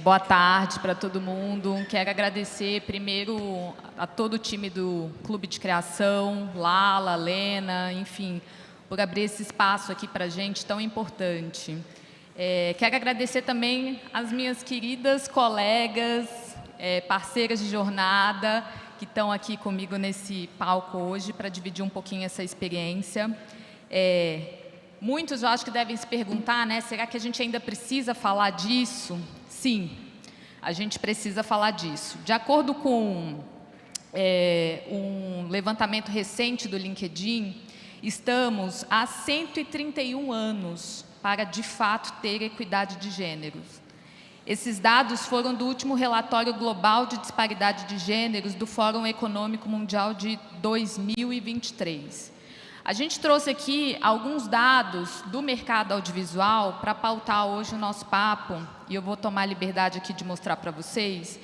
Boa tarde para todo mundo. Quero agradecer primeiro a todo o time do Clube de Criação, Lala, Lena, enfim, por abrir esse espaço aqui para a gente tão importante. Quero agradecer também as minhas queridas colegas, parceiras de jornada, que estão aqui comigo nesse palco hoje para dividir um pouquinho essa experiência. Muitos eu acho que devem se perguntar, né, será que a gente ainda precisa falar disso? Sim, a gente precisa falar disso. De acordo com um levantamento recente do LinkedIn, estamos há 131 anos para, de fato, ter equidade de gêneros. Esses dados foram do último relatório global de disparidade de gêneros do Fórum Econômico Mundial de 2023. A gente trouxe aqui alguns dados do mercado audiovisual para pautar hoje o nosso papo, e eu vou tomar a liberdade aqui de mostrar para vocês.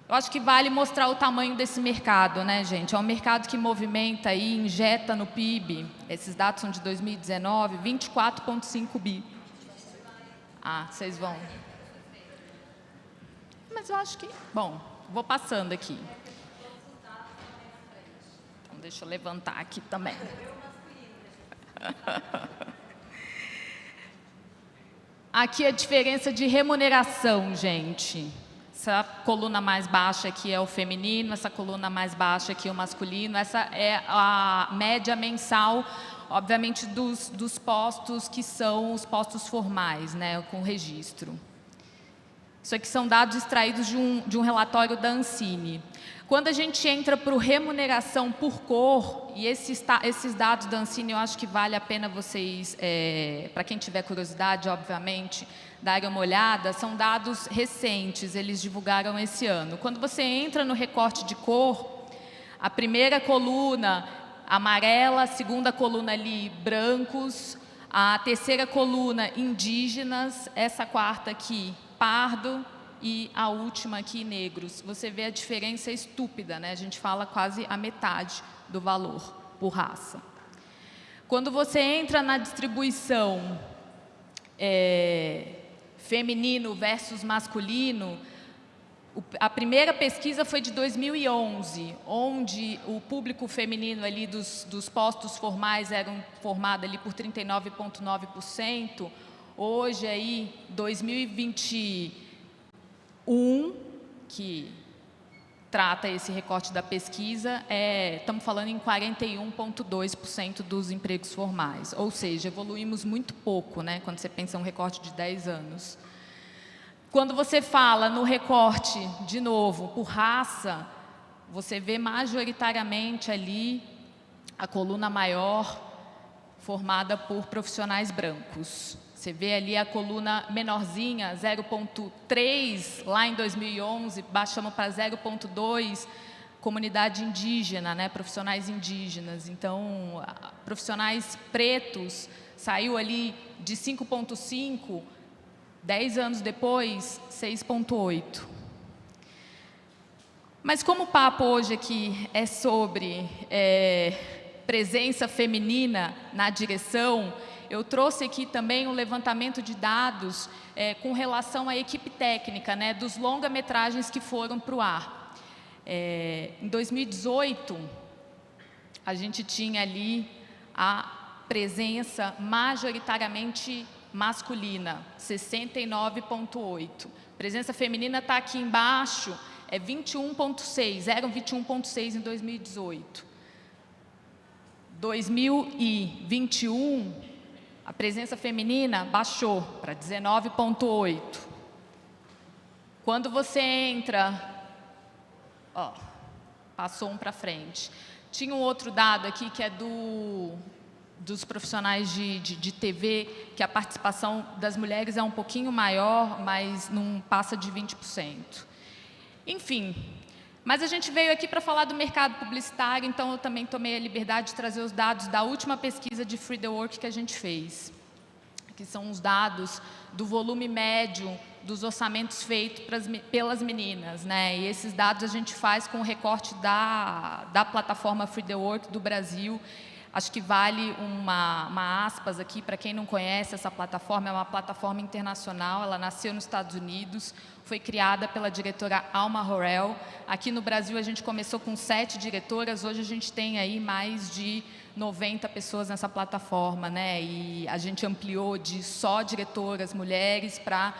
Eu acho que vale mostrar o tamanho desse mercado, né, gente? É um mercado que movimenta e injeta no PIB, esses dados são de 2019, 24,5 bi. Ah, vocês vão... Mas eu acho que... Bom, vou passando aqui. Então, deixa eu levantar aqui também. Aqui a diferença de remuneração, gente. Essa coluna mais baixa aqui é o feminino, essa coluna mais baixa aqui é o masculino. Essa é a média mensal, obviamente, dos postos que são os postos formais, né, com registro. Isso aqui são dados extraídos de um relatório da Ancine. Quando a gente entra para o remuneração por cor, e esses dados da Ancine, eu acho que vale a pena vocês, para quem tiver curiosidade, obviamente, darem uma olhada, são dados recentes, eles divulgaram esse ano. Quando você entra no recorte de cor, a primeira coluna amarela, a segunda coluna ali brancos, a terceira coluna indígenas, essa quarta aqui pardo e a última aqui negros. Você vê a diferença estúpida, né? A gente fala quase a metade do valor por raça. Quando você entra na distribuição feminino versus masculino, a primeira pesquisa foi de 2011, onde o público feminino ali dos postos formais eram formado ali por 39,9%. Hoje, aí, 2021, que trata esse recorte da pesquisa, estamos falando em 41,2% dos empregos formais. Ou seja, evoluímos muito pouco, né, quando você pensa em um recorte de 10 anos. Quando você fala no recorte, de novo, por raça, você vê majoritariamente ali a coluna maior formada por profissionais brancos. Você vê ali a coluna menorzinha, 0,3, lá em 2011, baixamos para 0,2, comunidade indígena, né, profissionais indígenas. Então, profissionais pretos, saiu ali de 5,5, 10 anos depois, 6,8. Mas como o papo hoje aqui é sobre presença feminina na direção, eu trouxe aqui também um levantamento de dados com relação à equipe técnica, né, dos longa-metragens que foram para o ar. Em 2018, a gente tinha ali a presença majoritariamente masculina, 69,8%. Presença feminina está aqui embaixo, 21,6%, eram 21,6% em 2018. 2021, a presença feminina baixou para 19,8%. Quando você entra... Ó, passou um para frente. Tinha um outro dado aqui que é dos profissionais de TV, que a participação das mulheres é um pouquinho maior, mas não passa de 20%. Enfim, mas a gente veio aqui para falar do mercado publicitário, então eu também tomei a liberdade de trazer os dados da última pesquisa de Free the Work que a gente fez, que são os dados do volume médio dos orçamentos feitos pelas meninas, né? E esses dados a gente faz com o recorte da plataforma Free the Work do Brasil. Acho que vale uma aspas aqui, para quem não conhece essa plataforma, é uma plataforma internacional, ela nasceu nos Estados Unidos, foi criada pela diretora Alma Horrell. Aqui no Brasil a gente começou com 7 diretoras, hoje a gente tem aí mais de 90 pessoas nessa plataforma, né? E a gente ampliou de só diretoras mulheres para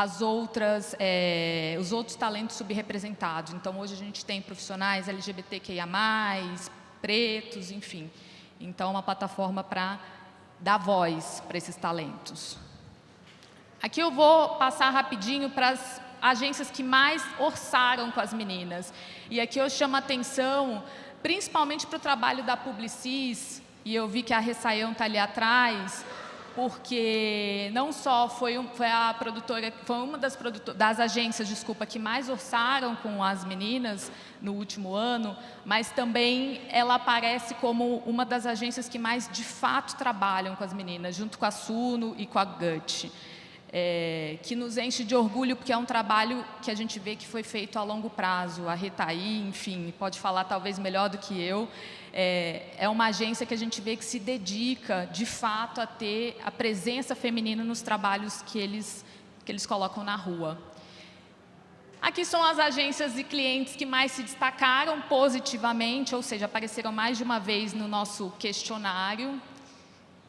os outros talentos subrepresentados. Então, hoje a gente tem profissionais LGBTQIA+, pretos, enfim. Então, é uma plataforma para dar voz para esses talentos. Aqui eu vou passar rapidinho para as agências que mais orçaram com as meninas. E aqui eu chamo a atenção, principalmente para o trabalho da Publicis, e eu vi que a Ressaião está ali atrás, porque não só foi uma das agências, desculpa, que mais orçaram com as meninas no último ano, mas também ela aparece como uma das agências que mais de fato trabalham com as meninas, junto com a Suno e com a Gut. Que nos enche de orgulho, porque é um trabalho que a gente vê que foi feito a longo prazo. A Rita aí, enfim, pode falar talvez melhor do que eu. É uma agência que a gente vê que se dedica, de fato, a ter a presença feminina nos trabalhos que eles colocam na rua. Aqui são as agências e clientes que mais se destacaram positivamente, ou seja, apareceram mais de uma vez no nosso questionário.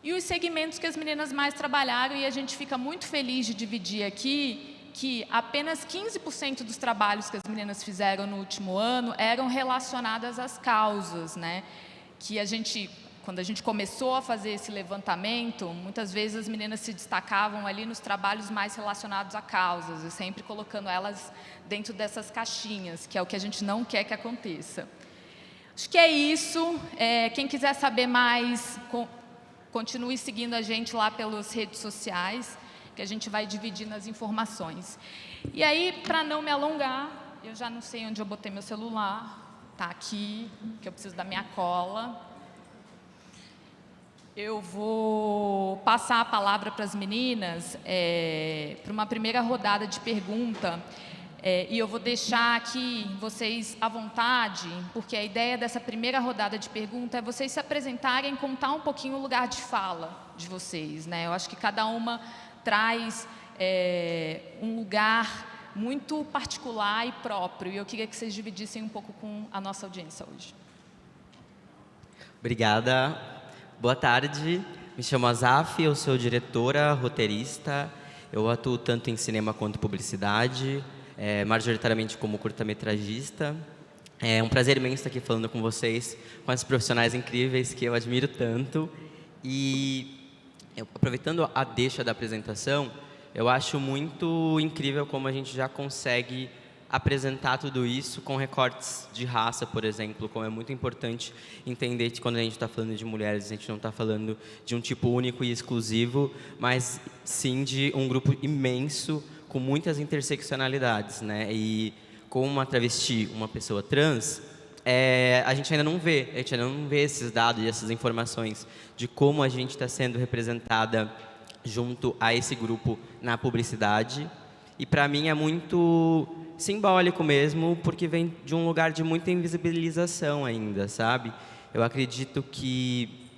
E os segmentos que as meninas mais trabalharam, e a gente fica muito feliz de dividir aqui, que apenas 15% dos trabalhos que as meninas fizeram no último ano eram relacionadas às causas, né? Que quando a gente começou a fazer esse levantamento, muitas vezes as meninas se destacavam ali nos trabalhos mais relacionados a causas, e sempre colocando elas dentro dessas caixinhas, que é o que a gente não quer que aconteça. Acho que é isso. Quem quiser saber mais, continue seguindo a gente lá pelas redes sociais, que a gente vai dividindo as informações. E aí, para não me alongar, eu já não sei onde eu botei meu celular, está aqui, que eu preciso da minha cola. Eu vou passar a palavra para as meninas, para uma primeira rodada de pergunta. E eu vou deixar aqui vocês à vontade, porque a ideia dessa primeira rodada de pergunta é vocês se apresentarem e contar um pouquinho o lugar de fala de vocês, né? Eu acho que cada uma traz um lugar muito particular e próprio, e eu queria que vocês dividissem um pouco com a nossa audiência hoje. Obrigada. Boa tarde. Me chamo Azaf, eu sou diretora, roteirista. Eu atuo tanto em cinema quanto publicidade. Majoritariamente como curta-metragista. É um prazer imenso estar aqui falando com vocês, com esses profissionais incríveis que eu admiro tanto. E aproveitando a deixa da apresentação, eu acho muito incrível como a gente já consegue apresentar tudo isso com recortes de raça, por exemplo, como é muito importante entender que quando a gente está falando de mulheres, a gente não está falando de um tipo único e exclusivo, mas sim de um grupo imenso com muitas interseccionalidades, né? E como uma travesti, uma pessoa trans, a gente ainda não vê esses dados e essas informações de como a gente está sendo representada junto a esse grupo na publicidade. E para mim é muito simbólico mesmo, porque vem de um lugar de muita invisibilização ainda, sabe? Eu acredito que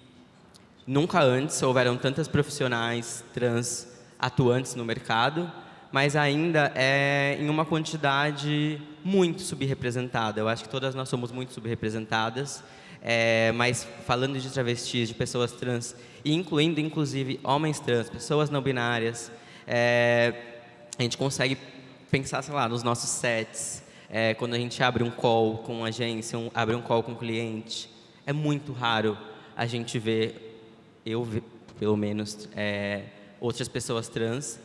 nunca antes houveram tantas profissionais trans atuantes no mercado, mas ainda em uma quantidade muito subrepresentada. Eu acho que todas nós somos muito subrepresentadas, mas falando de travestis, de pessoas trans, incluindo inclusive homens trans, pessoas não binárias, a gente consegue pensar, sei lá, nos nossos sets, quando a gente abre um call com uma agência, abre um call com um cliente. É muito raro a gente ver, pelo menos, outras pessoas trans.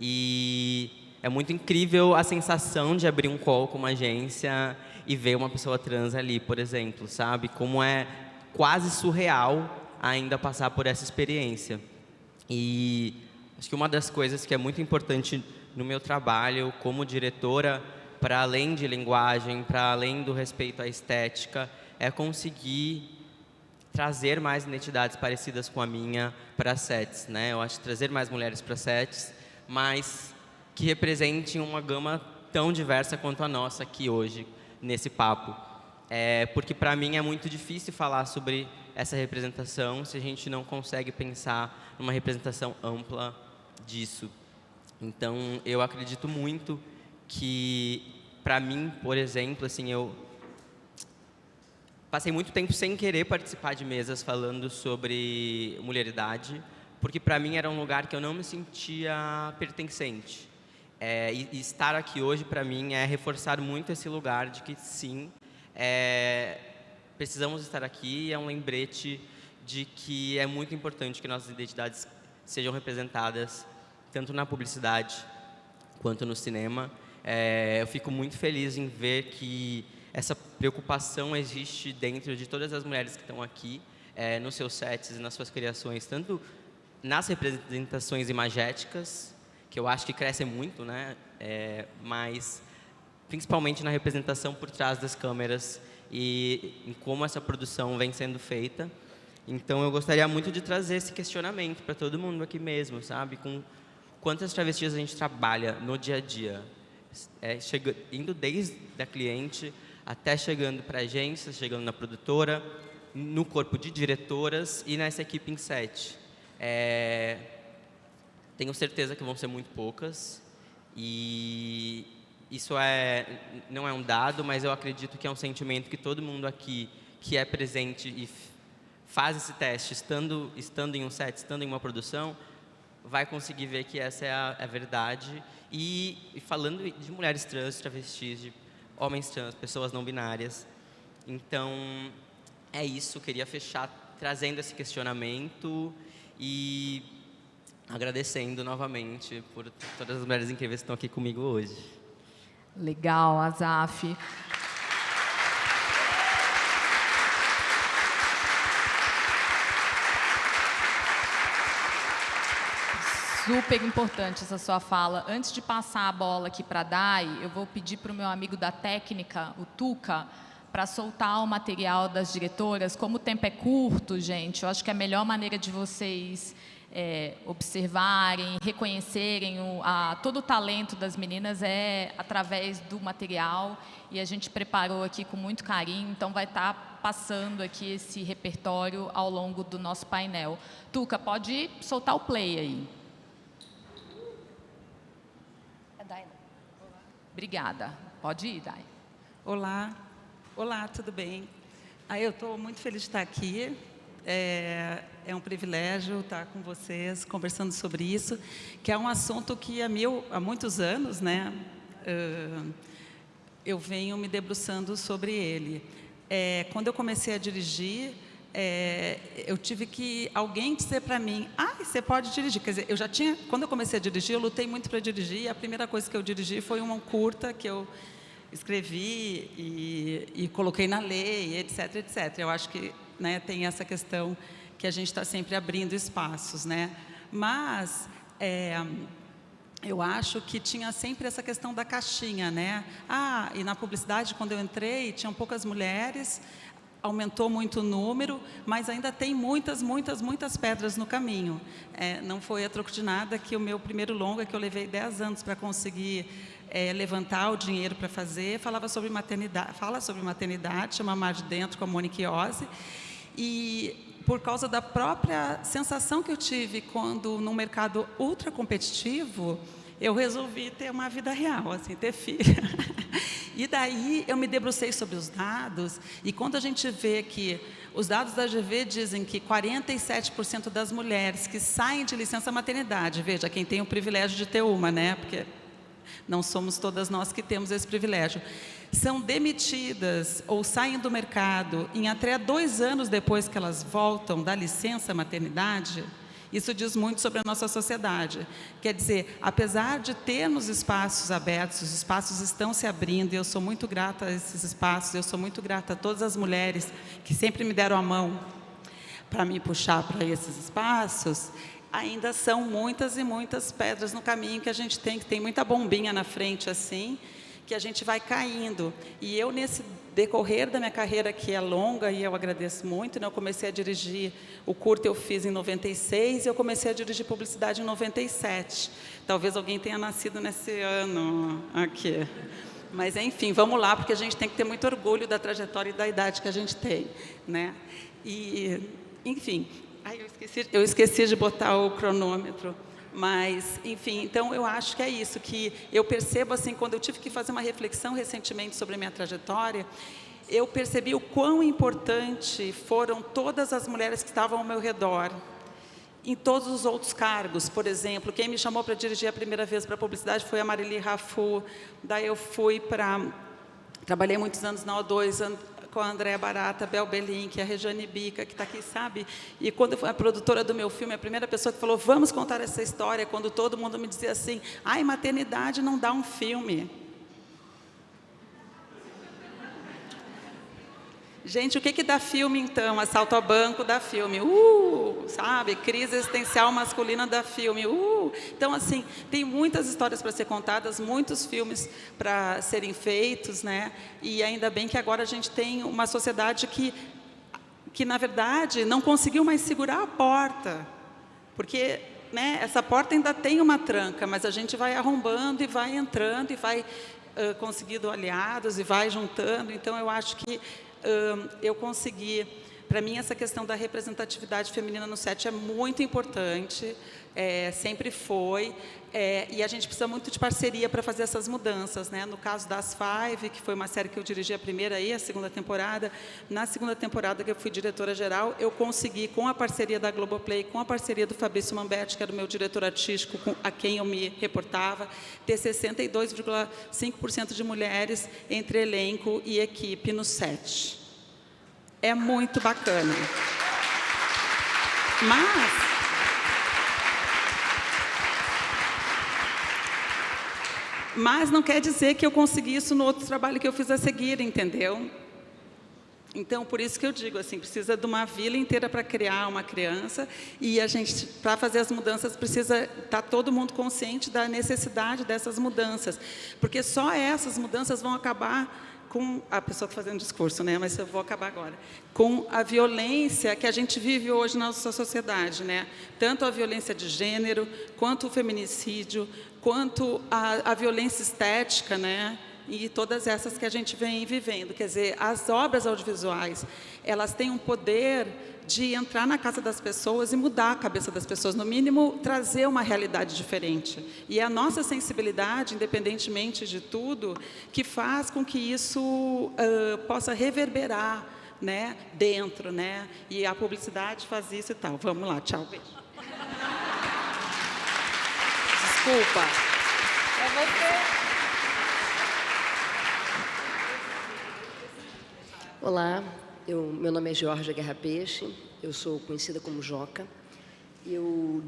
E é muito incrível a sensação de abrir um call com uma agência e ver uma pessoa trans ali, por exemplo, sabe? Como é quase surreal ainda passar por essa experiência. E acho que uma das coisas que é muito importante no meu trabalho como diretora, para além de linguagem, para além do respeito à estética, é conseguir trazer mais identidades parecidas com a minha para sets, né? Eu acho que trazer mais mulheres para sets, mas que representem uma gama tão diversa quanto a nossa aqui hoje, nesse papo. porque para mim é muito difícil falar sobre essa representação se a gente não consegue pensar numa representação ampla disso. Então, eu acredito muito que, para mim, por exemplo, assim, eu passei muito tempo sem querer participar de mesas falando sobre mulheridade, porque para mim era um lugar que eu não me sentia pertencente. E estar aqui hoje, para mim, é reforçar muito esse lugar de que, sim, precisamos estar aqui, e é um lembrete de que é muito importante que nossas identidades sejam representadas tanto na publicidade quanto no cinema. Eu fico muito feliz em ver que essa preocupação existe dentro de todas as mulheres que estão aqui, nos seus sets e nas suas criações, tanto nas representações imagéticas, que eu acho que crescem muito, né? Mas principalmente na representação por trás das câmeras e em como essa produção vem sendo feita. Então, eu gostaria muito de trazer esse questionamento para todo mundo aqui mesmo, sabe? Com quantas travestis a gente trabalha no dia a dia, indo desde a cliente até chegando para a agência, chegando na produtora, no corpo de diretoras e nessa equipe em set. Tenho certeza que vão ser muito poucas, e isso não é um dado, mas eu acredito que é um sentimento que todo mundo aqui que é presente e faz esse teste, estando em um set, estando em uma produção, vai conseguir ver que essa é a verdade. E falando de mulheres trans, travestis, de homens trans, pessoas não binárias. Então, é isso. Queria fechar trazendo esse questionamento e agradecendo novamente por todas as mulheres incríveis que estão aqui comigo hoje. Legal, Azaf. Super importante essa sua fala. Antes de passar a bola aqui para a Dai, eu vou pedir para o meu amigo da técnica, o Tuca, para soltar o material das diretoras. Como o tempo é curto, gente, eu acho que a melhor maneira de vocês observarem, reconhecerem todo o talento das meninas é através do material, e a gente preparou aqui com muito carinho, então vai estar passando aqui esse repertório ao longo do nosso painel. Tuca, pode soltar o play aí. Obrigada. Pode ir, Dai. Olá. Olá, tudo bem? Eu estou muito feliz de estar aqui. É um privilégio estar com vocês, conversando sobre isso, que é um assunto que há muitos anos, né, eu venho me debruçando sobre ele. Quando eu comecei a dirigir, eu tive que alguém dizer para mim, você pode dirigir. Quer dizer, quando eu comecei a dirigir, eu lutei muito para dirigir, e a primeira coisa que eu dirigi foi uma curta que eu escrevi e coloquei na lei, etc, etc. Eu acho que, né, tem essa questão que a gente está sempre abrindo espaços, né? Mas eu acho que tinha sempre essa questão da caixinha, né? E na publicidade, quando eu entrei, tinham poucas mulheres, aumentou muito o número, mas ainda tem muitas, muitas, muitas pedras no caminho. Não foi a troco de nada que o meu primeiro longa, que eu levei 10 anos para conseguir levantar o dinheiro para fazer, fala sobre maternidade, chama Mar de Dentro, com a Monique Ozzi, e por causa da própria sensação que eu tive quando, num mercado ultra competitivo, eu resolvi ter uma vida real, assim, ter filha. E daí eu me debrucei sobre os dados, e quando a gente vê que os dados da GV dizem que 47% das mulheres que saem de licença maternidade, veja, quem tem o privilégio de ter uma, né? Porque não somos todas nós que temos esse privilégio, são demitidas ou saem do mercado em até 2 anos depois que elas voltam da licença maternidade. Isso diz muito sobre a nossa sociedade. Quer dizer, apesar de termos espaços abertos, os espaços estão se abrindo, e eu sou muito grata a esses espaços, eu sou muito grata a todas as mulheres que sempre me deram a mão para me puxar para esses espaços, ainda são muitas e muitas pedras no caminho que a gente tem muita bombinha na frente, assim, que a gente vai caindo. E eu, nesse decorrer da minha carreira, que é longa, e eu agradeço muito, né? Eu comecei a dirigir, o curto eu fiz em 96, e eu comecei a dirigir publicidade em 97. Talvez alguém tenha nascido nesse ano aqui. Mas, enfim, vamos lá, porque a gente tem que ter muito orgulho da trajetória e da idade que a gente tem, né? E, enfim, eu esqueci de botar o cronômetro, mas, enfim, então eu acho que é isso, que eu percebo, assim, quando eu tive que fazer uma reflexão recentemente sobre a minha trajetória, eu percebi o quão importante foram todas as mulheres que estavam ao meu redor, em todos os outros cargos. Por exemplo, quem me chamou para dirigir a primeira vez para a publicidade foi a Marili Rafu. Daí eu fui para... Trabalhei muitos anos na O2 com a Andréa Barata, a Bel Belink, a Rejane Bica, que está aqui, sabe? E quando a produtora do meu filme, a primeira pessoa que falou, vamos contar essa história, quando todo mundo me dizia assim, ai, maternidade não dá um filme. Gente, o que dá filme, então? Assalto a banco dá filme. Sabe? Crise existencial masculina dá filme. Então, assim, tem muitas histórias para ser contadas, muitos filmes para serem feitos, né? E ainda bem que agora a gente tem uma sociedade que na verdade, não conseguiu mais segurar a porta. Porque, né, essa porta ainda tem uma tranca, mas a gente vai arrombando e vai entrando e vai conseguindo aliados e vai juntando. Então, eu acho que eu consegui, para mim essa questão da representatividade feminina no set é muito importante, sempre foi, e a gente precisa muito de parceria para fazer essas mudanças, né? No caso das Five, que foi uma série que eu dirigi a primeira e a segunda temporada, na segunda temporada que eu fui diretora-geral, eu consegui, com a parceria da Globoplay, com a parceria do Fabrício Mamberti, que era o meu diretor artístico, a quem eu me reportava, ter 62,5% de mulheres entre elenco e equipe no set. É muito bacana. Mas não quer dizer que eu consegui isso no outro trabalho que eu fiz a seguir, entendeu? Então, por isso que eu digo, assim, precisa de uma vila inteira para criar uma criança e a gente, para fazer as mudanças, precisa estar todo mundo consciente da necessidade dessas mudanças, porque só essas mudanças vão acabar com... A pessoa está fazendo discurso, né? Mas eu vou acabar agora. Com a violência que a gente vive hoje na nossa sociedade, né? Tanto a violência de gênero, quanto o feminicídio, quanto a violência estética, né? E todas essas que a gente vem vivendo. Quer dizer, as obras audiovisuais, elas têm um poder de entrar na casa das pessoas e mudar a cabeça das pessoas, no mínimo, trazer uma realidade diferente. E é a nossa sensibilidade, independentemente de tudo, que faz com que isso possa reverberar, né, dentro, né? E a publicidade faz isso e tal. Vamos lá, tchau, beijo. Desculpa. É você. Olá, meu nome é Georgia Guerra Peixe, eu sou conhecida como Joca. Eu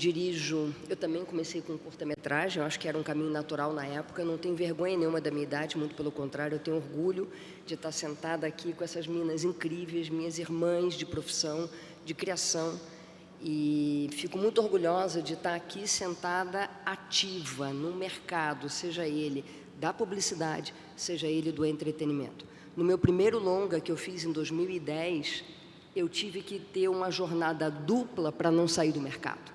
também comecei com curta-metragem, eu acho que era um caminho natural na época, eu não tenho vergonha nenhuma da minha idade, muito pelo contrário, eu tenho orgulho de estar sentada aqui com essas meninas incríveis, minhas irmãs de profissão, de criação, e fico muito orgulhosa de estar aqui sentada ativa no mercado, seja ele da publicidade, seja ele do entretenimento. No meu primeiro longa, que eu fiz em 2010, eu tive que ter uma jornada dupla para não sair do mercado.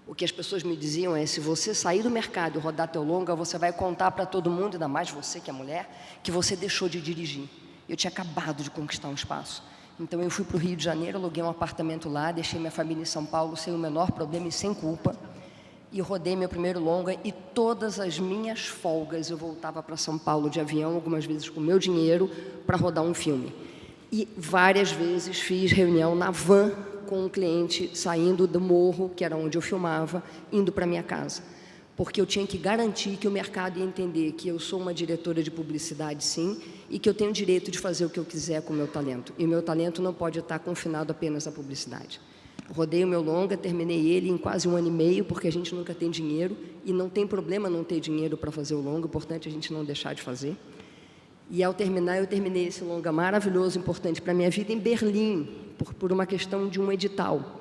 O que as pessoas me diziam é, se você sair do mercado e rodar teu longa, você vai contar para todo mundo, ainda mais você que é mulher, que você deixou de dirigir. Eu tinha acabado de conquistar um espaço. Então, eu fui para o Rio de Janeiro, aluguei um apartamento lá, deixei minha família em São Paulo sem o menor problema e sem culpa. E rodei meu primeiro longa e todas as minhas folgas eu voltava para São Paulo de avião, algumas vezes com meu dinheiro, para rodar um filme. E várias vezes fiz reunião na van com um cliente saindo do morro, que era onde eu filmava, indo para minha casa. Porque eu tinha que garantir que o mercado ia entender que eu sou uma diretora de publicidade, sim, e que eu tenho o direito de fazer o que eu quiser com o meu talento. E o meu talento não pode estar confinado apenas à publicidade. Rodei o meu longa, terminei ele em quase 1 ano e meio, porque a gente nunca tem dinheiro, e não tem problema não ter dinheiro para fazer o longa, o importante é a gente não deixar de fazer. E ao terminar, eu terminei esse longa maravilhoso, importante para a minha vida, em Berlim, por uma questão de um edital.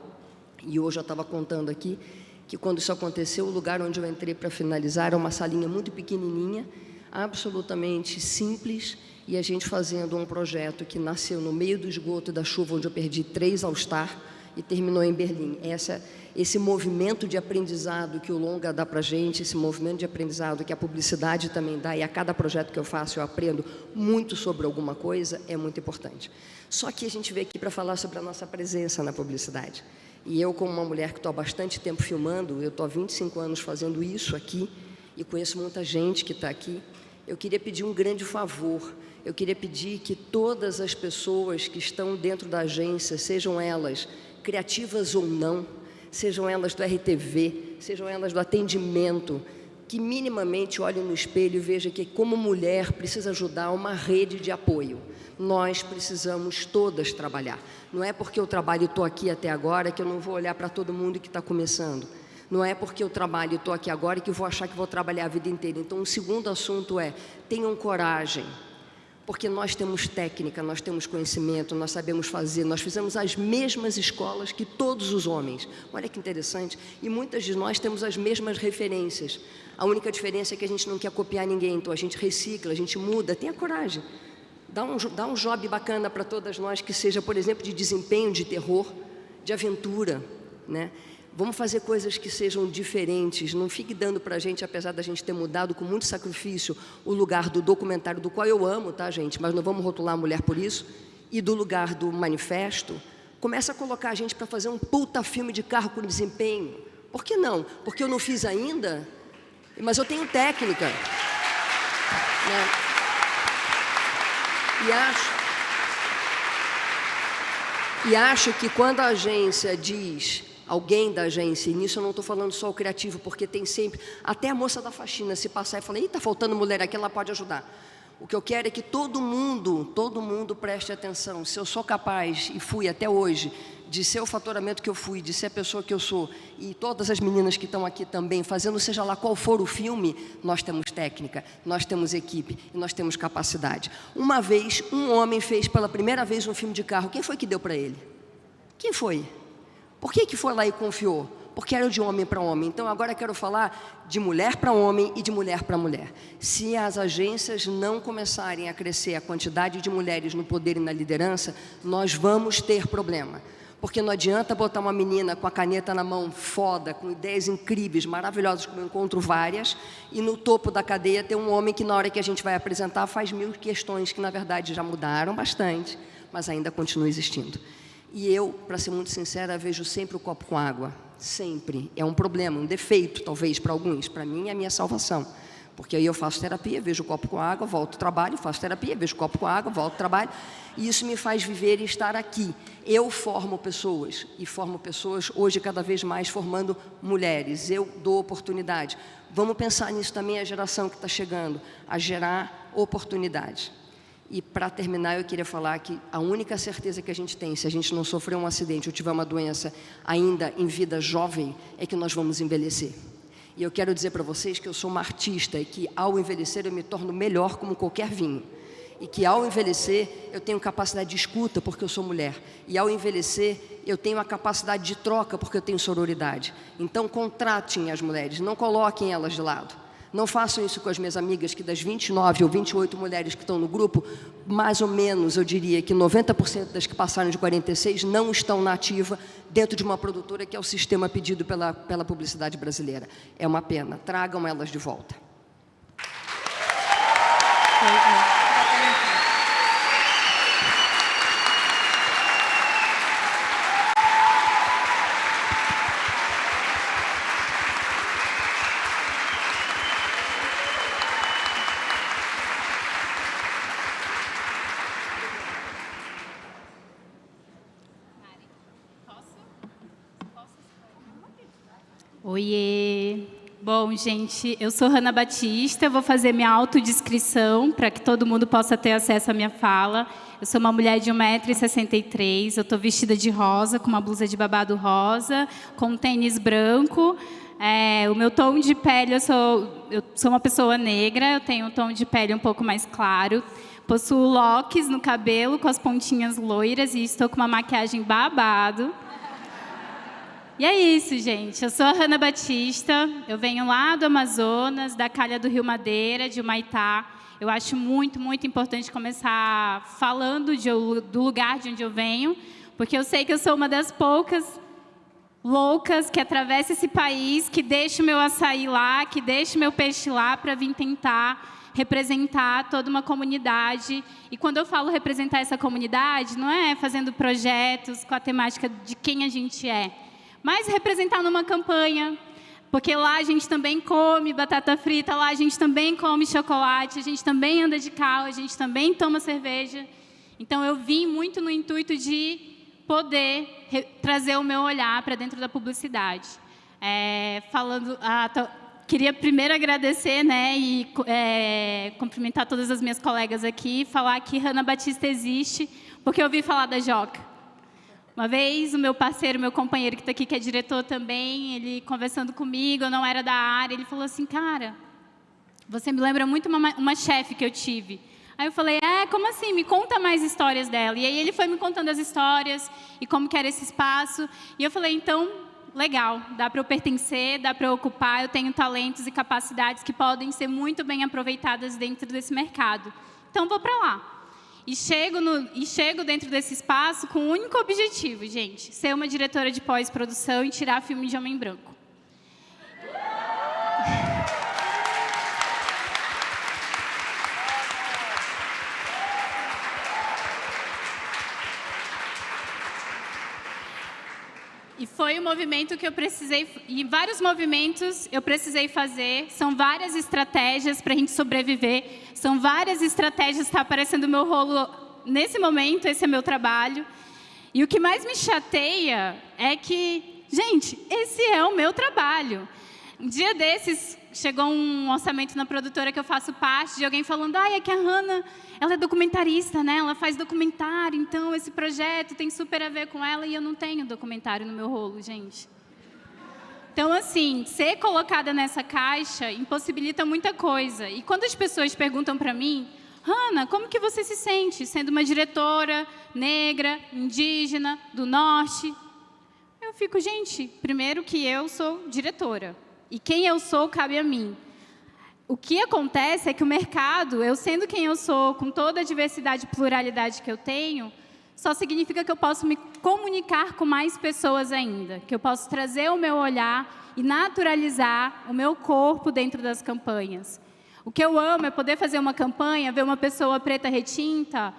E hoje eu estava contando aqui que quando isso aconteceu, o lugar onde eu entrei para finalizar era uma salinha muito pequenininha, absolutamente simples, e a gente fazendo um projeto que nasceu no meio do esgoto da chuva, onde eu perdi 3 All-Star, e terminou em Berlim. Esse movimento de aprendizado que o longa dá para a gente, esse movimento de aprendizado que a publicidade também dá, e a cada projeto que eu faço eu aprendo muito sobre alguma coisa, é muito importante. Só que a gente veio aqui para falar sobre a nossa presença na publicidade. E eu, como uma mulher que estou há bastante tempo filmando, eu estou há 25 anos fazendo isso aqui, e conheço muita gente que está aqui, eu queria pedir um grande favor. Eu queria pedir que todas as pessoas que estão dentro da agência, sejam elas criativas ou não, sejam elas do RTV, sejam elas do atendimento, que minimamente olhem no espelho e vejam que, como mulher, precisa ajudar uma rede de apoio. Nós precisamos todas trabalhar. Não é porque eu trabalho e estou aqui até agora que eu não vou olhar para todo mundo que está começando. Não é porque eu trabalho e estou aqui agora que eu vou achar que vou trabalhar a vida inteira. Então, o segundo assunto é: tenham coragem. Porque nós temos técnica, nós temos conhecimento, nós sabemos fazer, nós fizemos as mesmas escolas que todos os homens. Olha que interessante. E muitas de nós temos as mesmas referências. A única diferença é que a gente não quer copiar ninguém, então a gente recicla, a gente muda. Tenha coragem. Dá um job bacana para todas nós, que seja, por exemplo, de desempenho, de terror, de aventura, né? Vamos fazer coisas que sejam diferentes. Não fique dando para a gente, apesar da gente ter mudado com muito sacrifício, o lugar do documentário, do qual eu amo, tá, gente? Mas não vamos rotular a mulher por isso. E do lugar do manifesto. Começa a colocar a gente para fazer um puta filme de carro com desempenho. Por que não? Porque eu não fiz ainda, mas eu tenho técnica, né? E acho que quando a agência diz... Alguém da agência, e nisso eu não estou falando só o criativo, porque tem sempre, até a moça da faxina, se passar e falar: ih, está faltando mulher aqui, ela pode ajudar. O que eu quero é que todo mundo preste atenção. Se eu sou capaz, e fui até hoje, de ser o faturamento que eu fui, de ser a pessoa que eu sou, e todas as meninas que estão aqui também, fazendo seja lá qual for o filme, nós temos técnica, nós temos equipe, e nós temos capacidade. Uma vez, um homem fez pela primeira vez um filme de carro. Quem foi que deu para ele? Quem foi? Por que foi lá e confiou? Porque era de homem para homem. Então, agora eu quero falar de mulher para homem e de mulher para mulher. Se as agências não começarem a crescer a quantidade de mulheres no poder e na liderança, nós vamos ter problema. Porque não adianta botar uma menina com a caneta na mão, foda, com ideias incríveis, maravilhosas, como eu encontro várias, e no topo da cadeia ter um homem que, na hora que a gente vai apresentar, faz 1000 questões que, na verdade, já mudaram bastante, mas ainda continuam existindo. E eu, para ser muito sincera, vejo sempre o copo com água. Sempre. É um problema, um defeito, talvez, para alguns. Para mim, é a minha salvação. Porque aí eu faço terapia, vejo o copo com água, volto ao trabalho, faço terapia, vejo o copo com água, volto ao trabalho. E isso me faz viver e estar aqui. Eu formo pessoas, e formo pessoas hoje cada vez mais formando mulheres. Eu dou oportunidade. Vamos pensar nisso também, a geração que está chegando, a gerar oportunidade. E, para terminar, eu queria falar que a única certeza que a gente tem, se a gente não sofrer um acidente ou tiver uma doença ainda em vida jovem, é que nós vamos envelhecer. E eu quero dizer para vocês que eu sou uma artista e que, ao envelhecer, eu me torno melhor como qualquer vinho. E que, ao envelhecer, eu tenho capacidade de escuta, porque eu sou mulher. E, ao envelhecer, eu tenho a capacidade de troca, porque eu tenho sororidade. Então, contratem as mulheres, não coloquem elas de lado. Não façam isso com as minhas amigas, que das 29 ou 28 mulheres que estão no grupo, mais ou menos, eu diria que 90% das que passaram de 46 não estão na ativa dentro de uma produtora que é o sistema pedido pela publicidade brasileira. É uma pena. Tragam elas de volta. Oiê! Bom, gente, eu sou Hanna Batista, vou fazer minha autodescrição para que todo mundo possa ter acesso à minha fala. Eu sou uma mulher de 1,63 m, eu estou vestida de rosa, com uma blusa de babado rosa, com um tênis branco. O meu tom de pele, eu sou uma pessoa negra, eu tenho um tom de pele um pouco mais claro. Possuo locks no cabelo, com as pontinhas loiras, e estou com uma maquiagem babado. E é isso, gente. Eu sou a Hanna Batista, eu venho lá do Amazonas, da calha do Rio Madeira, de Humaitá. Eu acho muito, muito importante começar falando do lugar de onde eu venho, porque eu sei que eu sou uma das poucas loucas que atravessa esse país, que deixa o meu açaí lá, que deixa o meu peixe lá para vir tentar representar toda uma comunidade. E quando eu falo representar essa comunidade, não é fazendo projetos com a temática de quem a gente é, mas representar numa campanha, porque lá a gente também come batata frita, lá a gente também come chocolate, a gente também anda de carro, a gente também toma cerveja. Então eu vim muito no intuito de poder trazer o meu olhar para dentro da publicidade. Queria primeiro agradecer, né, e cumprimentar todas as minhas colegas aqui, falar que Hannah Batista existe, porque eu ouvi falar da Joca. Uma vez, o meu parceiro, meu companheiro que está aqui, que é diretor também, ele conversando comigo, eu não era da área, ele falou assim, cara, você me lembra muito uma chefe que eu tive. Aí eu falei, como assim? Me conta mais histórias dela. E aí ele foi me contando as histórias e como que era esse espaço. E eu falei, então, legal, dá para eu pertencer, dá para eu ocupar, eu tenho talentos e capacidades que podem ser muito bem aproveitadas dentro desse mercado. Então, vou para lá. E chego dentro desse espaço com um único objetivo, gente, ser uma diretora de pós-produção e tirar filme de homem branco. E foi um movimento que eu precisei, e vários movimentos eu precisei fazer, são várias estratégias para a gente sobreviver, são várias estratégias, está aparecendo o meu rolo nesse momento, esse é meu trabalho. E o que mais me chateia é que, gente, esse é o meu trabalho. Um dia desses, chegou um orçamento na produtora que eu faço parte, de alguém falando, é que a Hannah, ela é documentarista, né? Ela faz documentário, então esse projeto tem super a ver com ela, e eu não tenho documentário no meu rolo, gente. Então, assim, ser colocada nessa caixa impossibilita muita coisa. E quando as pessoas perguntam para mim, Hannah, como que você se sente sendo uma diretora negra, indígena, do norte? Eu fico, gente, primeiro que eu sou diretora. E quem eu sou cabe a mim. O que acontece é que o mercado, eu sendo quem eu sou, com toda a diversidade e pluralidade que eu tenho, só significa que eu posso me comunicar com mais pessoas ainda, que eu posso trazer o meu olhar e naturalizar o meu corpo dentro das campanhas. O que eu amo é poder fazer uma campanha, ver uma pessoa preta retinta,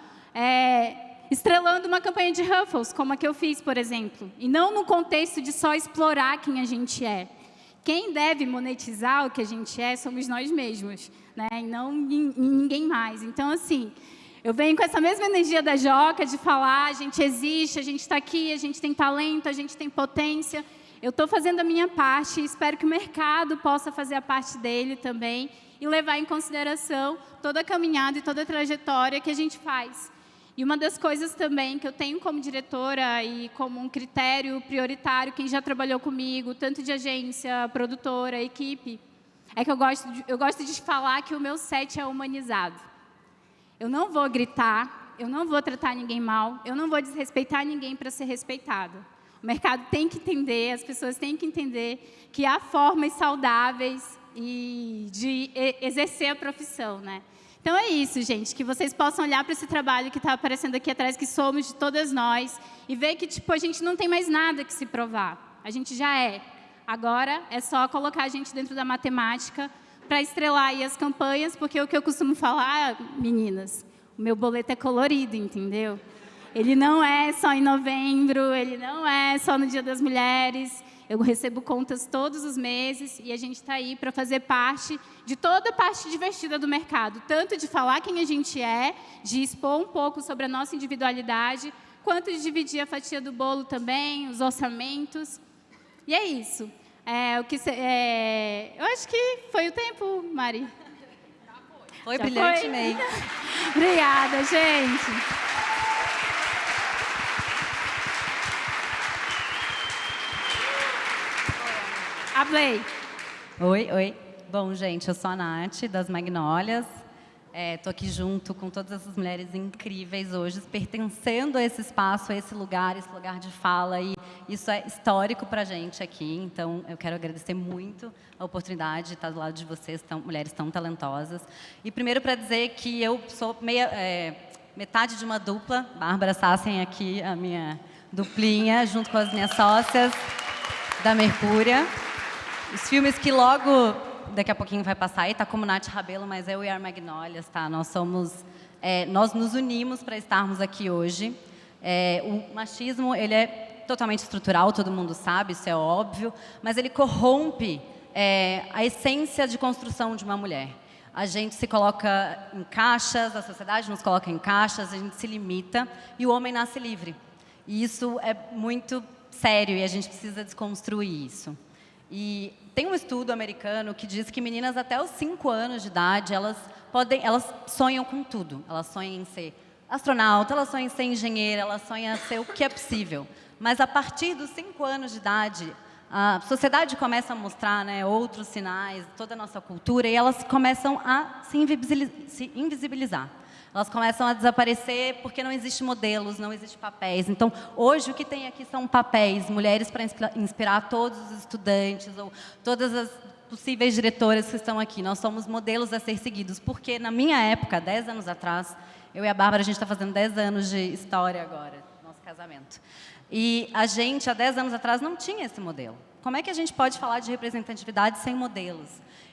estrelando uma campanha de Ruffles, como a que eu fiz, por exemplo. E não no contexto de só explorar quem a gente é. Quem deve monetizar o que a gente é somos nós mesmos, né? E não ninguém mais. Então, assim, eu venho com essa mesma energia da Joca, de falar, a gente existe, a gente está aqui, a gente tem talento, a gente tem potência. Eu estou fazendo a minha parte e espero que o mercado possa fazer a parte dele também e levar em consideração toda a caminhada e toda a trajetória que a gente faz. E uma das coisas também que eu tenho como diretora e como um critério prioritário, quem já trabalhou comigo, tanto de agência, produtora, equipe, é que eu gosto de falar que o meu set é humanizado. Eu não vou gritar, eu não vou tratar ninguém mal, eu não vou desrespeitar ninguém para ser respeitada. O mercado tem que entender, as pessoas têm que entender que há formas saudáveis de exercer a profissão, né? Então é isso, gente, que vocês possam olhar para esse trabalho que está aparecendo aqui atrás, que somos de todas nós, e ver que tipo, a gente não tem mais nada que se provar. A gente já é. Agora é só colocar a gente dentro da matemática para estrelar aí as campanhas, porque o que eu costumo falar, meninas, o meu boleto é colorido, entendeu? Ele não é só em novembro, ele não é só no Dia das Mulheres. Eu recebo contas todos os meses e a gente está aí para fazer parte de toda a parte divertida do mercado, tanto de falar quem a gente é, de expor um pouco sobre a nossa individualidade, quanto de dividir a fatia do bolo também, os orçamentos. E é isso. Eu acho que foi o tempo, Mari. Foi brilhantemente. Obrigada, gente. Ablei. Oi. Bom, gente, eu sou a Nath, das Magnólias. Estou aqui junto com todas essas mulheres incríveis hoje, pertencendo a esse espaço, a esse lugar de fala. E isso é histórico para a gente aqui. Então, eu quero agradecer muito a oportunidade de estar do lado de vocês, mulheres tão talentosas. E primeiro para dizer que eu sou metade de uma dupla. Bárbara Sassen aqui, duplinha, junto com as minhas sócias da Mercúria. Os filmes que logo, daqui a pouquinho vai passar aí, tá como Nath Rabelo, mas é We Are Magnolias, tá? Nós nos unimos para estarmos aqui hoje. O machismo, ele é totalmente estrutural, todo mundo sabe, isso é óbvio, mas ele corrompe a essência de construção de uma mulher. A gente se coloca em caixas, a sociedade nos coloca em caixas, a gente se limita e o homem nasce livre. E isso é muito sério e a gente precisa desconstruir isso. E tem um estudo americano que diz que meninas até os 5 anos de idade, elas sonham com tudo. Elas sonham em ser astronauta, elas sonham em ser engenheira, elas sonham em ser o que é possível. Mas a partir dos 5 anos de idade, a sociedade começa a mostrar, né, outros sinais, toda a nossa cultura, e elas começam a se invisibilizar. Elas começam a desaparecer porque não existem modelos, não existem papéis. Então, hoje, o que tem aqui são papéis, mulheres para inspirar todos os estudantes ou todas as possíveis diretoras que estão aqui. Nós somos modelos a ser seguidos, porque na minha época, 10 anos atrás, eu e a Bárbara, a gente está fazendo 10 anos de história agora, nosso casamento. E a gente, há 10 anos atrás, não tinha esse modelo. Como é que a gente pode falar de representatividade sem modelos?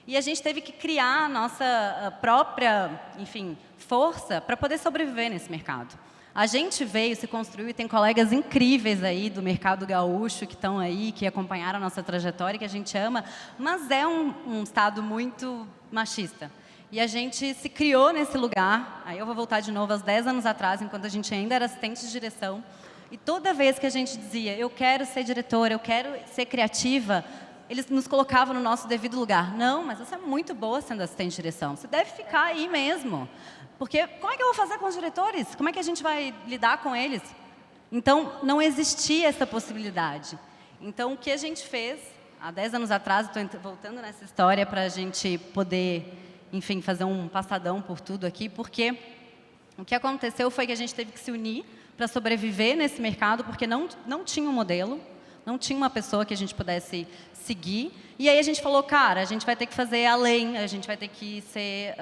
E a gente teve que criar a nossa própria, enfim, força para poder sobreviver nesse mercado. A gente veio, se construiu e tem colegas incríveis aí do mercado gaúcho que estão aí, que acompanharam a nossa trajetória, que a gente ama, mas é um estado muito machista. E a gente se criou nesse lugar, aí eu vou voltar de novo aos 10 anos atrás, enquanto a gente ainda era assistente de direção, e toda vez que a gente dizia, eu quero ser diretora, eu quero ser criativa, eles nos colocavam no nosso devido lugar. Não, mas você é muito boa sendo assistente de direção, você deve ficar aí mesmo. Porque como é que eu vou fazer com os diretores? Como é que a gente vai lidar com eles? Então, não existia essa possibilidade. Então, o que a gente fez, há 10 anos atrás, estou voltando nessa história para a gente poder, enfim, fazer um passadão por tudo aqui, porque o que aconteceu foi que a gente teve que se unir para sobreviver nesse mercado, porque não tinha um modelo, não tinha uma pessoa que a gente pudesse seguir. E aí a gente falou, cara, a gente vai ter que fazer além, a gente vai ter que ser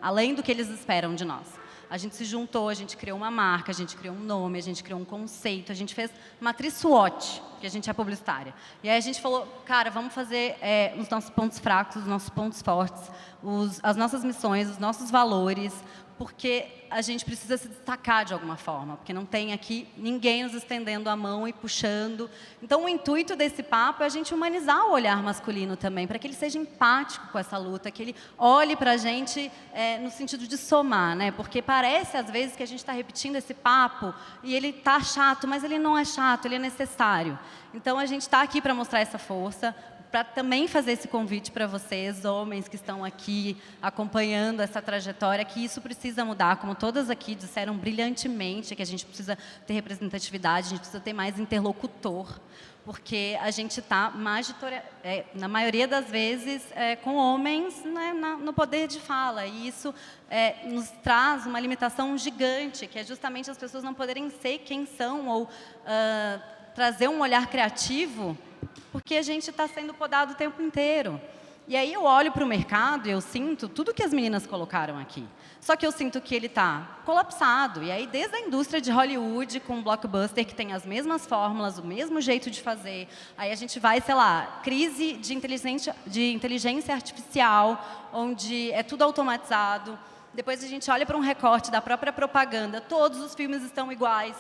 além do que eles esperam de nós. A gente se juntou, a gente criou uma marca, a gente criou um nome, a gente criou um conceito, a gente fez matriz SWOT, que a gente é publicitária. E aí a gente falou, cara, vamos fazer os nossos pontos fracos, os nossos pontos fortes, as nossas missões, os nossos valores, porque a gente precisa se destacar de alguma forma, porque não tem aqui ninguém nos estendendo a mão e puxando. Então, o intuito desse papo é a gente humanizar o olhar masculino também, para que ele seja empático com essa luta, que ele olhe para a gente no sentido de somar, né? Porque parece, às vezes, que a gente está repetindo esse papo e ele está chato, mas ele não é chato, ele é necessário. Então, a gente está aqui para mostrar essa força, para também fazer esse convite para vocês, homens que estão aqui acompanhando essa trajetória, que isso precisa mudar, como todas aqui disseram brilhantemente, que a gente precisa ter representatividade, a gente precisa ter mais interlocutor, porque a gente está, na maioria das vezes, com homens, né, no poder de fala, e isso nos traz uma limitação gigante, que é justamente as pessoas não poderem ser quem são, ou trazer um olhar criativo, porque a gente está sendo podado o tempo inteiro. E aí eu olho para o mercado e eu sinto tudo que as meninas colocaram aqui. Só que eu sinto que ele está colapsado. E aí desde a indústria de Hollywood, com o blockbuster, que tem as mesmas fórmulas, o mesmo jeito de fazer. Aí a gente vai, sei lá, crise de inteligência artificial, onde é tudo automatizado. Depois a gente olha para um recorte da própria propaganda. Todos os filmes estão iguais.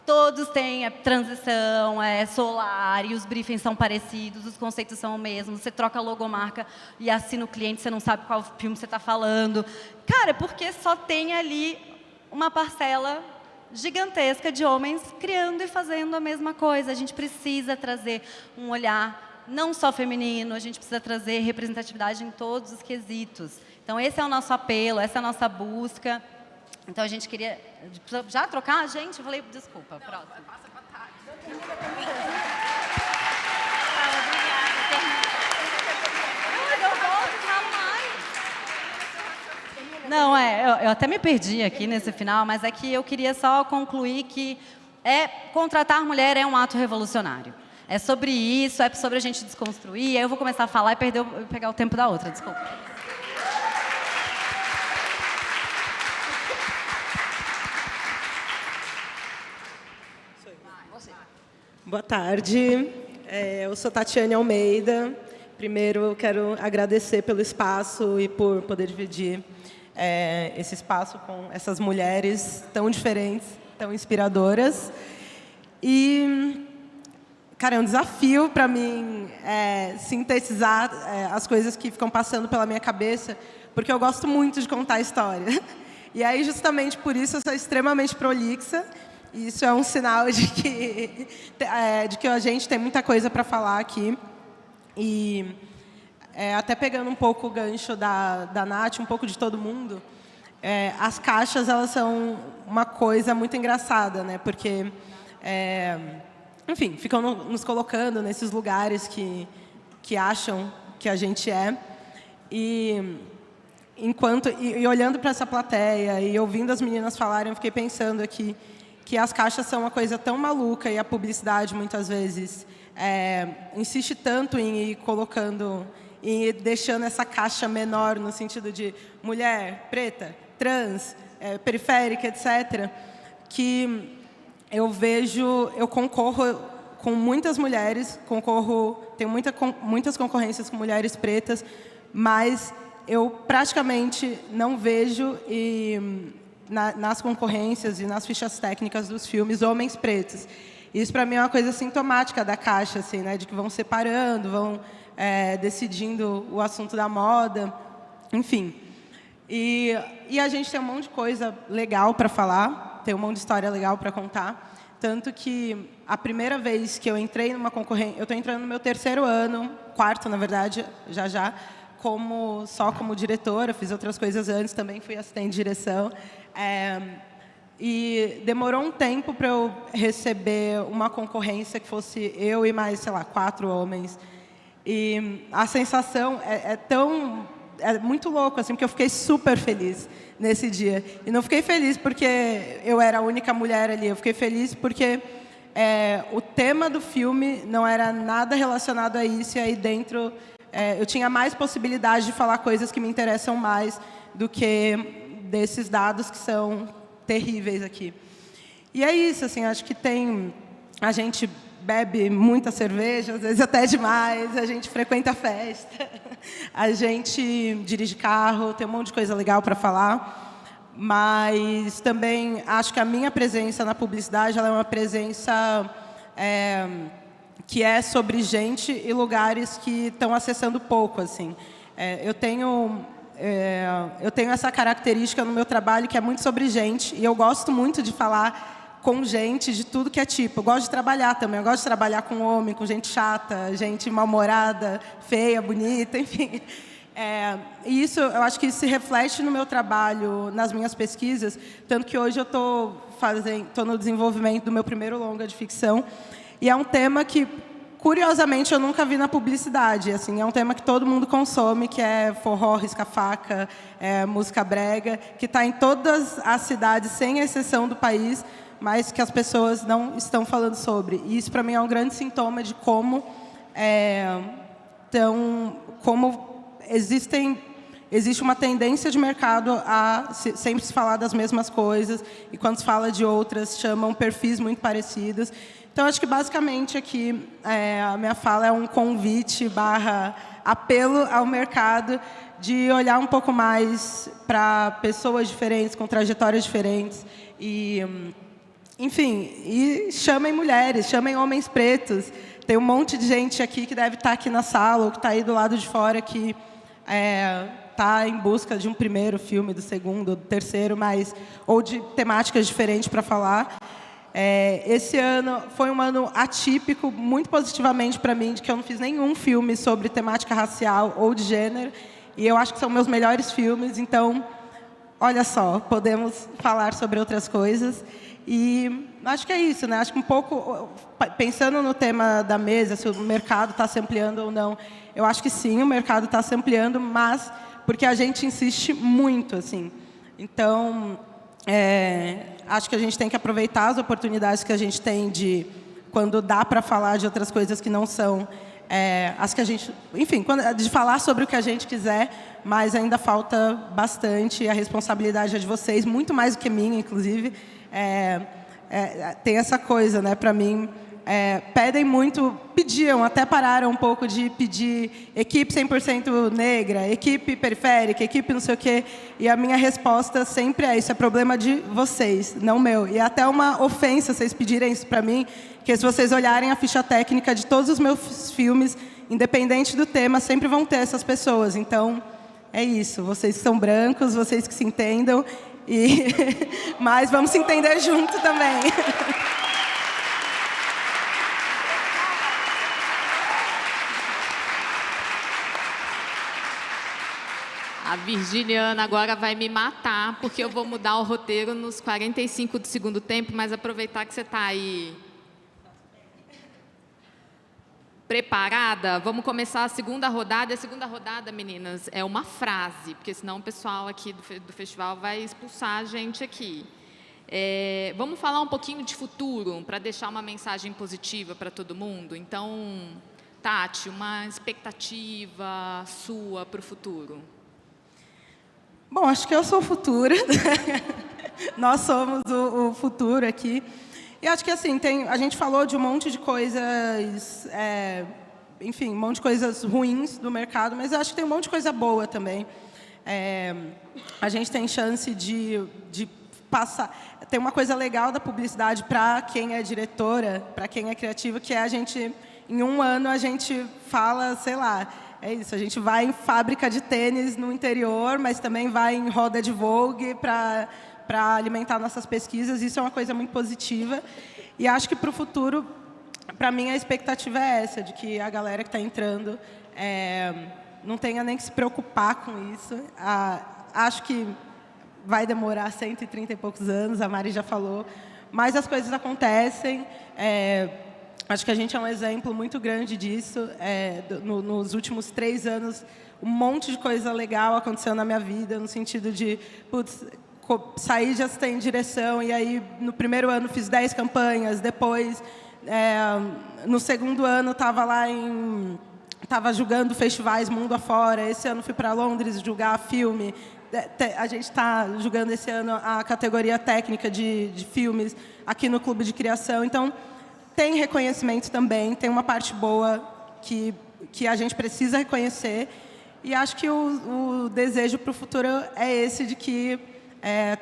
Todos têm transição, solar, e os briefings são parecidos, os conceitos são os mesmos. Você troca a logomarca e assina o cliente, você não sabe qual filme você está falando. Cara, porque só tem ali uma parcela gigantesca de homens criando e fazendo a mesma coisa. A gente precisa trazer um olhar não só feminino, a gente precisa trazer representatividade em todos os quesitos. Então, esse é o nosso apelo, essa é a nossa busca. Então, a gente queria... Já trocar, gente? Eu falei, desculpa, próximo. Passa pra Não, eu até me perdi aqui nesse final, mas é que eu queria só concluir que contratar mulher é um ato revolucionário. É sobre isso, é sobre a gente desconstruir. Aí eu vou começar a falar e pegar o tempo da outra, desculpa. Boa tarde, eu sou Tatiane Almeida. Primeiro, eu quero agradecer pelo espaço e por poder dividir esse espaço com essas mulheres tão diferentes, tão inspiradoras. E, cara, é um desafio para mim sintetizar as coisas que ficam passando pela minha cabeça, porque eu gosto muito de contar história. E aí, justamente por isso, eu sou extremamente prolixa. E isso é um sinal de que a gente tem muita coisa para falar aqui. E até pegando um pouco o gancho da Nath, um pouco de todo mundo, as caixas, elas são uma coisa muito engraçada, né? Porque, enfim, ficam nos colocando nesses lugares que acham que a gente é. E olhando para essa plateia e ouvindo as meninas falarem, eu fiquei pensando aqui que as caixas são uma coisa tão maluca e a publicidade, muitas vezes, insiste tanto em ir colocando, em ir deixando essa caixa menor no sentido de mulher, preta, trans, periférica, etc., que eu concorro com muitas mulheres, tenho muitas concorrências com mulheres pretas, mas eu praticamente não vejo nas concorrências e nas fichas técnicas dos filmes homens pretos. Isso, para mim, é uma coisa sintomática da caixa, assim, né, de que vão separando, vão decidindo o assunto da moda, enfim. E a gente tem um monte de coisa legal para falar, tem um monte de história legal para contar, tanto que a primeira vez que eu entrei numa concorrência, eu estou entrando no meu 3º ano, 4º, na verdade, já, só como diretora, fiz outras coisas antes, também fui assistente de direção. E demorou um tempo para eu receber uma concorrência que fosse eu e mais, sei lá, 4 homens. E a sensação é muito louco, assim, porque eu fiquei super feliz nesse dia. E não fiquei feliz porque eu era a única mulher ali, eu fiquei feliz porque o tema do filme não era nada relacionado a isso, e aí dentro eu tinha mais possibilidade de falar coisas que me interessam mais do que desses dados que são terríveis aqui. E é isso, assim, acho que a gente bebe muita cerveja, às vezes até demais, a gente frequenta festa, a gente dirige carro, tem um monte de coisa legal para falar, mas também acho que a minha presença na publicidade, ela é uma presença que é sobre gente e lugares que estão acessando pouco, assim. Eu tenho essa característica no meu trabalho que é muito sobre gente, e eu gosto muito de falar com gente de tudo que é tipo. Eu gosto de trabalhar também, eu gosto de trabalhar com homem, com gente chata, gente mal-humorada, feia, bonita, enfim. E isso, eu acho que isso se reflete no meu trabalho, nas minhas pesquisas, tanto que hoje eu estou no desenvolvimento do meu primeiro longa de ficção, e é um tema que, curiosamente, eu nunca vi na publicidade. Assim, é um tema que todo mundo consome, que é forró, risca-faca, música brega, que está em todas as cidades, sem exceção do país, mas que as pessoas não estão falando sobre. E isso, para mim, é um grande sintoma de como existe uma tendência de mercado a sempre se falar das mesmas coisas, e quando se fala de outras, chamam perfis muito parecidos. Então, acho que, basicamente, aqui, a minha fala é um convite / apelo ao mercado de olhar um pouco mais para pessoas diferentes, com trajetórias diferentes. Enfim, e chamem mulheres, chamem homens pretos. Tem um monte de gente aqui que deve estar aqui na sala, ou que está aí do lado de fora, que está em busca de um primeiro filme, do segundo, do terceiro, ou de temáticas diferentes para falar. Esse ano foi um ano atípico, muito positivamente para mim, de que eu não fiz nenhum filme sobre temática racial ou de gênero, e eu acho que são meus melhores filmes, então, olha só, podemos falar sobre outras coisas. E acho que é isso, né? Acho que um pouco, pensando no tema da mesa, se o mercado está se ampliando ou não, eu acho que sim, o mercado está se ampliando, mas porque a gente insiste muito, assim. Então, acho que a gente tem que aproveitar as oportunidades que a gente tem quando dá para falar de outras coisas que não são as que a gente... Enfim, de falar sobre o que a gente quiser, mas ainda falta bastante, a responsabilidade é de vocês, muito mais do que minha, inclusive. Tem essa coisa, né? Para mim, pediam, até pararam um pouco de pedir equipe 100% negra, equipe periférica, equipe não sei o quê. E a minha resposta sempre é: isso é problema de vocês, não meu. E é até uma ofensa vocês pedirem isso para mim, porque se vocês olharem a ficha técnica de todos os meus filmes, independente do tema, sempre vão ter essas pessoas. Então, é isso. Vocês que são brancos, vocês que se entendam. Mas vamos se entender junto também. A Virginiana agora vai me matar, porque eu vou mudar o roteiro nos 45 do segundo tempo, mas aproveitar que você está aí preparada, vamos começar a segunda rodada. E a segunda rodada, meninas, é uma frase, porque senão o pessoal aqui do festival vai expulsar a gente aqui. Vamos falar um pouquinho de futuro, para deixar uma mensagem positiva para todo mundo. Então, Tati, uma expectativa sua para o futuro? Bom, acho que eu sou o futuro. Nós somos o futuro aqui. E acho que assim, a gente falou de um monte de coisas, enfim, um monte de coisas ruins do mercado, mas eu acho que tem um monte de coisa boa também. A gente tem chance de passar. Tem uma coisa legal da publicidade para quem é diretora, para quem é criativo, que é em um ano a gente fala, sei lá, é isso, a gente vai em fábrica de tênis no interior, mas também vai em roda de Vogue para alimentar nossas pesquisas. Isso é uma coisa muito positiva. E acho que para o futuro, para mim, a expectativa é essa, de que a galera que está entrando não tenha nem que se preocupar com isso. Acho que vai demorar 130 e poucos anos, a Mari já falou, mas as coisas acontecem. Acho que a gente é um exemplo muito grande disso. Nos últimos 3 anos, um monte de coisa legal aconteceu na minha vida, no sentido de, putz, saí de assistente de direção e aí, no primeiro ano, fiz 10 campanhas. Depois, no segundo ano, estava julgando festivais mundo afora. Esse ano, fui para Londres julgar filme. A gente está julgando esse ano a categoria técnica de filmes aqui no Clube de Criação. Então, tem reconhecimento também, tem uma parte boa que a gente precisa reconhecer. E acho que o desejo para o futuro é esse, de que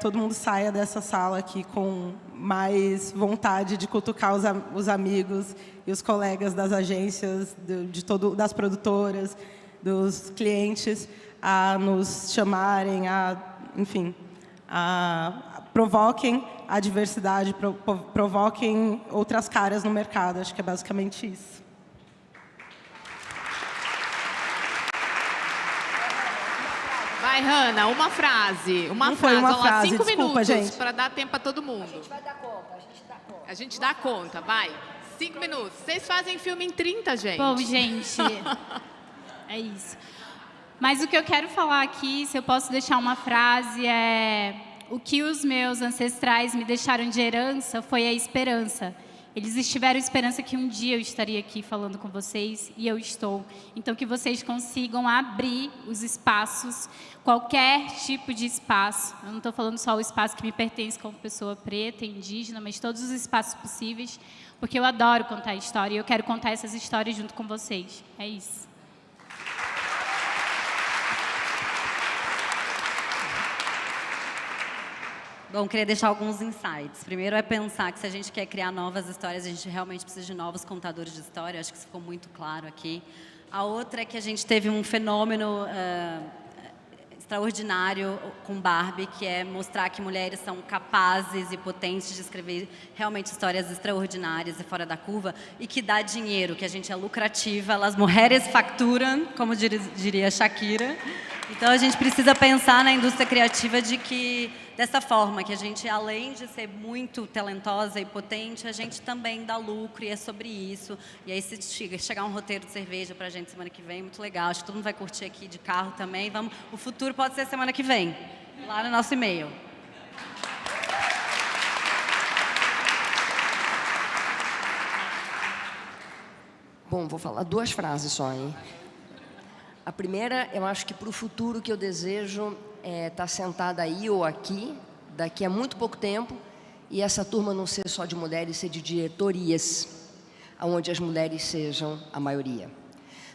todo mundo saia dessa sala aqui com mais vontade de cutucar os amigos e os colegas das agências, das produtoras, dos clientes, a nos chamarem, enfim, provoquem a diversidade, provoquem outras caras no mercado. Acho que é basicamente isso. Vai, Hanna, uma frase. Não foi uma frase, 5 desculpa, minutos, gente. para dar tempo para todo mundo. A gente vai dar conta, A gente dá conta, vai. 5 minutos. Vocês fazem filme em 30, gente. Bom, gente, é isso. Mas o que eu quero falar aqui, se eu posso deixar uma frase, o que os meus ancestrais me deixaram de herança foi a esperança. Eles tiveram esperança que um dia eu estaria aqui falando com vocês, e eu estou. Então, que vocês consigam abrir os espaços, qualquer tipo de espaço. Eu não estou falando só o espaço que me pertence como pessoa preta, indígena, mas todos os espaços possíveis, porque eu adoro contar história e eu quero contar essas histórias junto com vocês. É isso. Bom, queria deixar alguns insights. Primeiro é pensar que se a gente quer criar novas histórias, a gente realmente precisa de novos contadores de história. Acho que isso ficou muito claro aqui. A outra é que a gente teve um fenômeno extraordinário com Barbie, que é mostrar que mulheres são capazes e potentes de escrever realmente histórias extraordinárias e fora da curva, e que dá dinheiro, que a gente é lucrativa, as mulheres facturam, como diria Shakira. Então, a gente precisa pensar na indústria criativa dessa forma, que a gente, além de ser muito talentosa e potente, a gente também dá lucro, e é sobre isso. E aí, se chegar um roteiro de cerveja pra gente semana que vem, muito legal. Acho que todo mundo vai curtir aqui de carro também. O futuro pode ser semana que vem, lá no nosso e-mail. Bom, vou falar 2 frases só, hein? A primeira, eu acho que para o futuro que eu desejo estar sentada aí ou aqui, daqui a muito pouco tempo, e essa turma não ser só de mulheres, ser de diretorias. onde as mulheres sejam a maioria.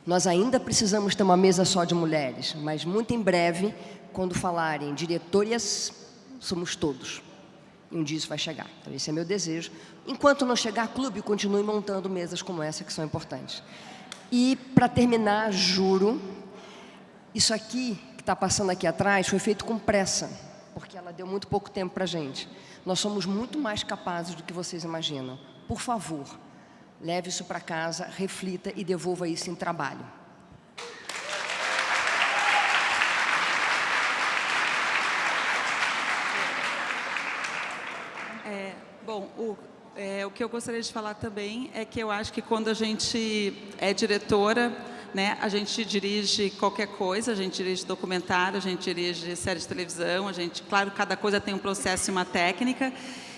Nós ainda precisamos ter uma mesa só de mulheres, mas muito em breve, quando falarem diretoras, somos todos. E um dia isso vai chegar. Então, esse é meu desejo. Enquanto não chegar, clube, continue montando mesas como essa, que são importantes. E, para terminar, juro, isso aqui, que está passando aqui atrás, foi feito com pressa, porque ela deu muito pouco tempo para a gente. Nós somos muito mais capazes do que vocês imaginam. Por favor, leve isso para casa, reflita e devolva isso em trabalho. Bom, o que eu gostaria de falar também é que eu acho que quando a gente é diretora, né, a gente dirige qualquer coisa, a gente dirige documentário, a gente dirige série de televisão, claro, cada coisa tem um processo e uma técnica,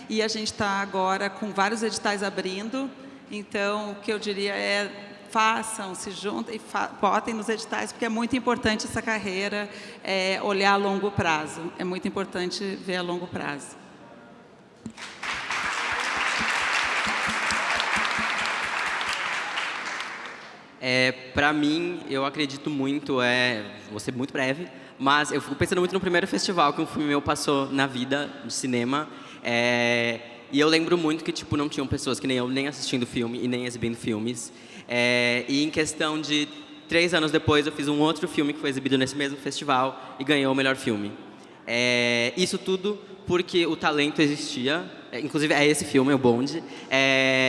e a gente está agora com vários editais abrindo, então o que eu diria é façam, se juntem e botem nos editais, porque é muito importante essa carreira, olhar a longo prazo, é muito importante ver a longo prazo. Para mim, eu acredito muito, vou ser muito breve, mas eu fico pensando muito no primeiro festival que um filme meu passou na vida, no cinema, e eu lembro muito que tipo, não tinham pessoas que nem eu, nem assistindo filme e nem exibindo filmes, e em questão de 3 anos depois eu fiz um outro filme que foi exibido nesse mesmo festival e ganhou o melhor filme. Isso tudo porque o talento existia, inclusive é esse filme, o Bonde,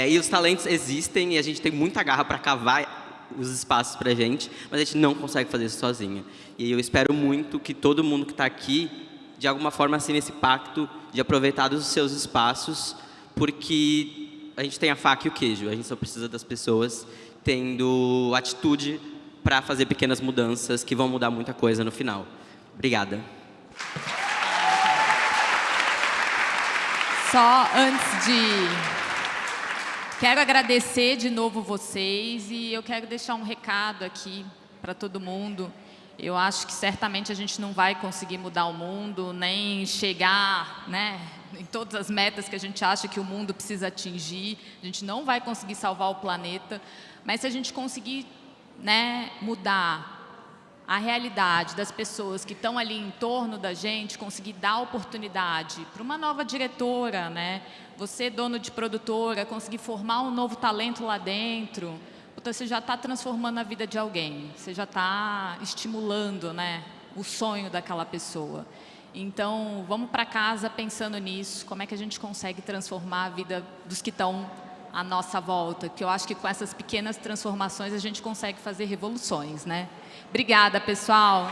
e os talentos existem e a gente tem muita garra para cavar os espaços para a gente, mas a gente não consegue fazer isso sozinha. E eu espero muito que todo mundo que está aqui, de alguma forma, assine esse pacto de aproveitar os seus espaços, porque a gente tem a faca e o queijo, a gente só precisa das pessoas tendo atitude para fazer pequenas mudanças que vão mudar muita coisa no final. Obrigada. Só antes de... Quero agradecer de novo vocês e eu quero deixar um recado aqui para todo mundo. Eu acho que certamente a gente não vai conseguir mudar o mundo, nem chegar, né, em todas as metas que a gente acha que o mundo precisa atingir. A gente não vai conseguir salvar o planeta, mas se a gente conseguir, né, mudar a realidade das pessoas que estão ali em torno da gente, conseguir dar oportunidade para uma nova diretora, né? Você, dono de produtora, conseguir formar um novo talento lá dentro, você já está transformando a vida de alguém, você já está estimulando, né, o sonho daquela pessoa. Então, vamos para casa pensando nisso, como é que a gente consegue transformar a vida dos que estão à nossa volta, que eu acho que com essas pequenas transformações a gente consegue fazer revoluções, né? Obrigada, pessoal.